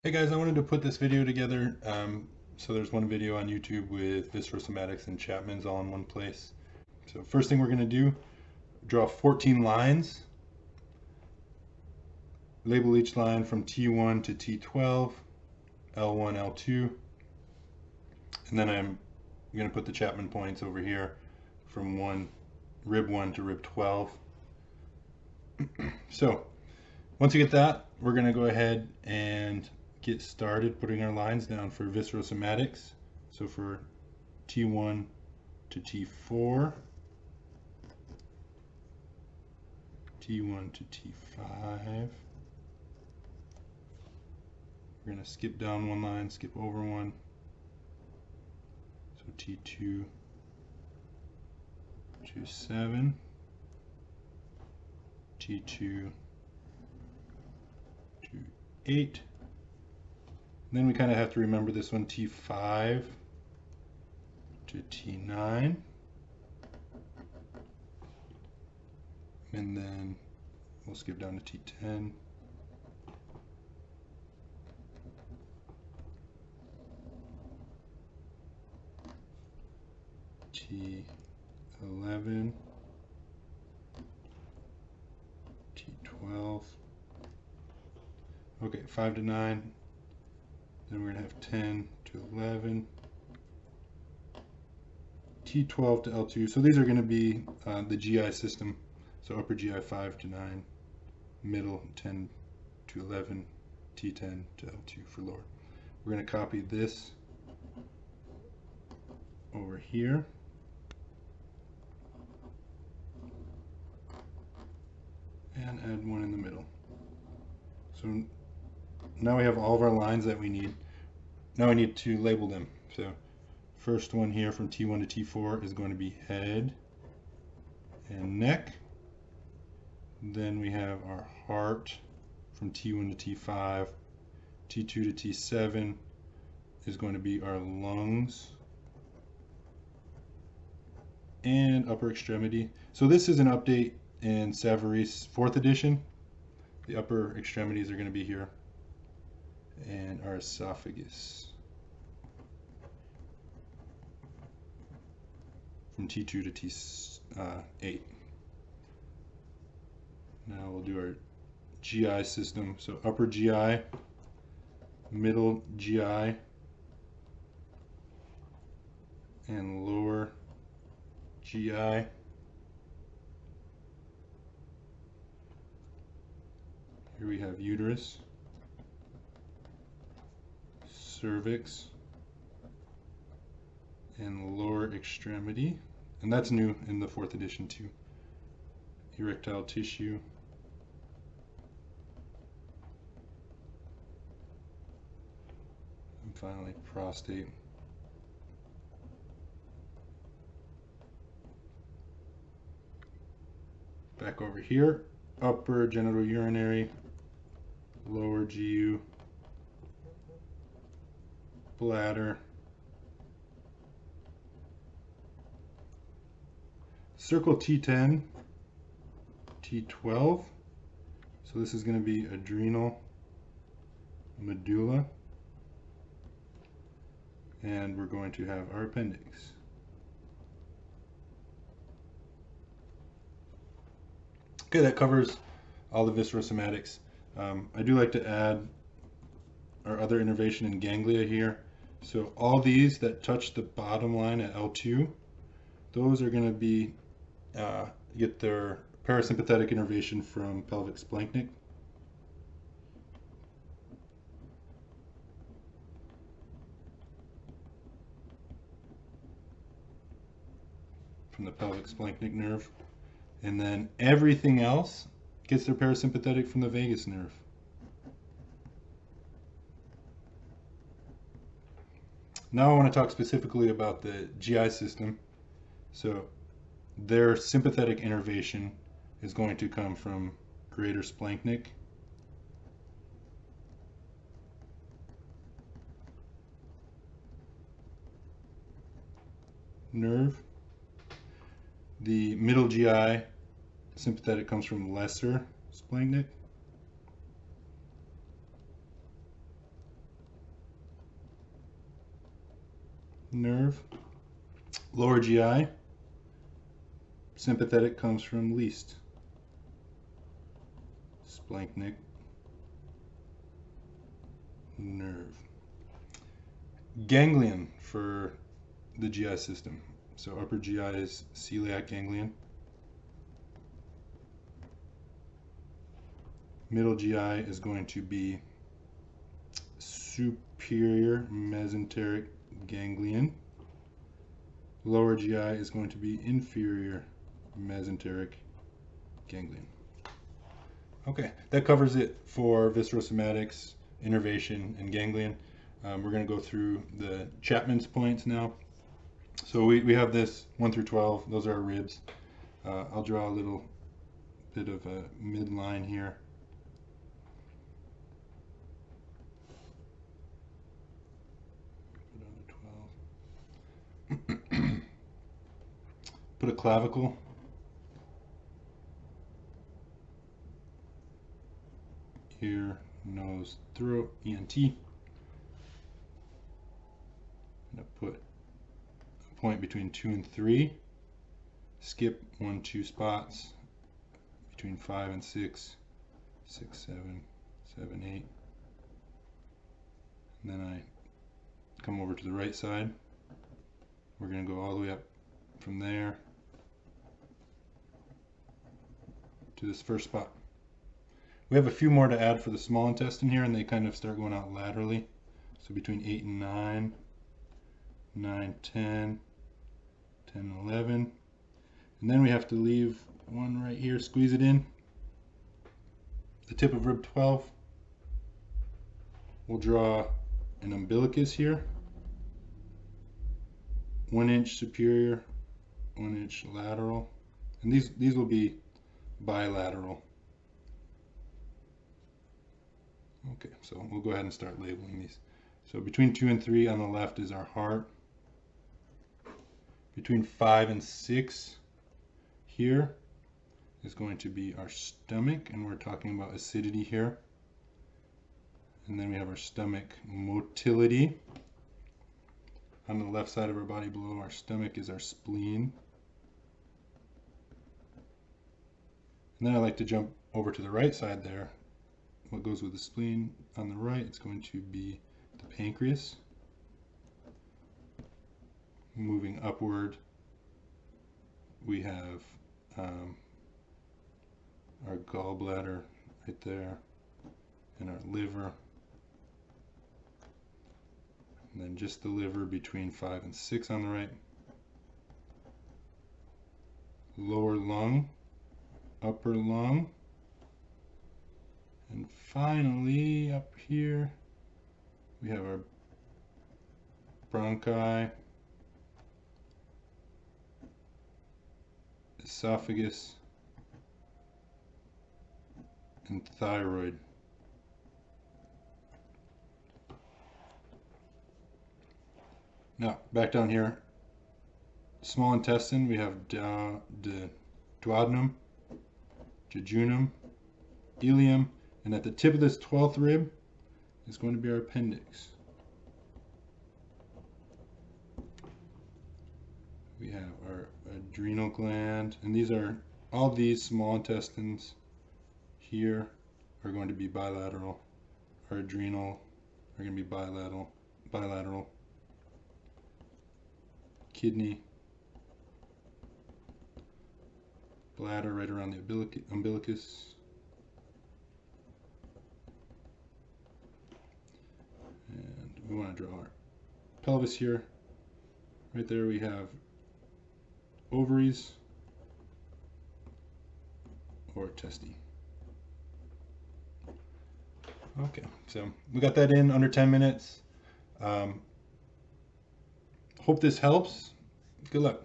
Hey guys, I wanted to put this video together. So there's one video on YouTube with Viscerosomatics and Chapman's all in one place. So first thing we're going to do, draw 14 lines. Label each line from T1 to T12, L1, L2. And then I'm going to put the Chapman points over here from rib 1 to rib 12. So once you get that, we're going to go ahead and get started putting our lines down for Viscerosomatics. So for T1 to T4, T1 to T5. We're going to skip down one line, skip over one. So T2 to 7, T2 to 8. Then we kind of have to remember this one, T5 to T9. And then we'll skip down to T10. T11. T12. Okay, 5 to 9. Then we're going to have 10 to 11. T12 to L2. So these are going to be the GI system. So upper GI 5 to 9, middle 10 to 11, T10 to L2 for lower. We're going to copy this over here. And add one in the middle. So now we have all of our lines that we need. Now we need to label them. So first one here from T1 to T4 is going to be head and neck. Then we have our heart from T1 to T5. T2 to T7 is going to be our lungs and upper extremity. So this is an update in Savary's 4th edition. The upper extremities are going to be here, and our esophagus from T2 to T8. Now we'll do our GI system. So upper GI, middle GI, and lower GI. Here we have uterus, cervix, and lower extremity. And that's new in the 4th edition too. Erectile tissue, and finally prostate. Back over here, upper genital urinary, lower GU, bladder, circle T10, T12. So this is going to be adrenal, medulla, and we're going to have our appendix. Okay, that covers all the viscerosomatics. I do like to add our other innervation and ganglia here. So all these that touch the bottom line at L2, those are going to be get their parasympathetic innervation from pelvic splanchnic. From the pelvic splanchnic nerve. And then everything else gets their parasympathetic from the vagus nerve. Now I want to talk specifically about the GI system. So their sympathetic innervation is going to come from greater splanchnic, nerve. The middle GI sympathetic comes from lesser splanchnic. nerve. Lower GI, sympathetic comes from least. Splanchnic nerve. Ganglion for the GI system. So upper GI is celiac ganglion. Middle GI is going to be superior mesenteric ganglion. Lower GI is going to be inferior mesenteric ganglion. Okay, that covers it for viscerosomatics, innervation, and ganglion. We're going to go through the Chapman's points now. So we have this 1 through 12. Those are our ribs. I'll draw a little bit of a midline here. Put on the 12. Put a clavicle. Ear, nose, throat, ENT. I'm going to put a point between 2 and 3. Skip 1, 2 spots between 5 and 6. 6, 7, 7, 8. And then I come over to the right side. We're going to go all the way up from there to this first spot. We have a few more to add for the small intestine here, and they kind of start going out laterally. So between 8 and 9, 9, 10, 10 and 11. And then we have to leave one right here, squeeze it in. The tip of rib 12. We'll draw an umbilicus here. 1 inch superior, 1 inch lateral. And these will be bilateral. Okay, so we'll go ahead and start labeling these. So between 2 and 3 on the left is our heart. Between 5 and 6 here is going to be our stomach, and we're talking about acidity here. And then we have our stomach motility. On the left side of our body below our stomach is our spleen. And then I like to jump over to the right side there. What goes with the spleen on the right, it's going to be the pancreas. Moving upward, we have our gallbladder right there, and our liver. And then just the liver between 5 and 6 on the right. Lower lung, upper lung. And finally, up here, we have our bronchi, esophagus, and thyroid. Now, back down here, small intestine, we have duodenum, jejunum, ileum, and at the tip of this 12th rib is going to be our appendix. We have our adrenal gland, and these are all these small intestines here are going to be bilateral. Our adrenal are going to be bilateral. Kidney, bladder right around the umbilicus. And we want to draw our pelvis here. Right there we have ovaries or testes. Okay, so we got that in under 10 minutes. Hope this helps. Good luck.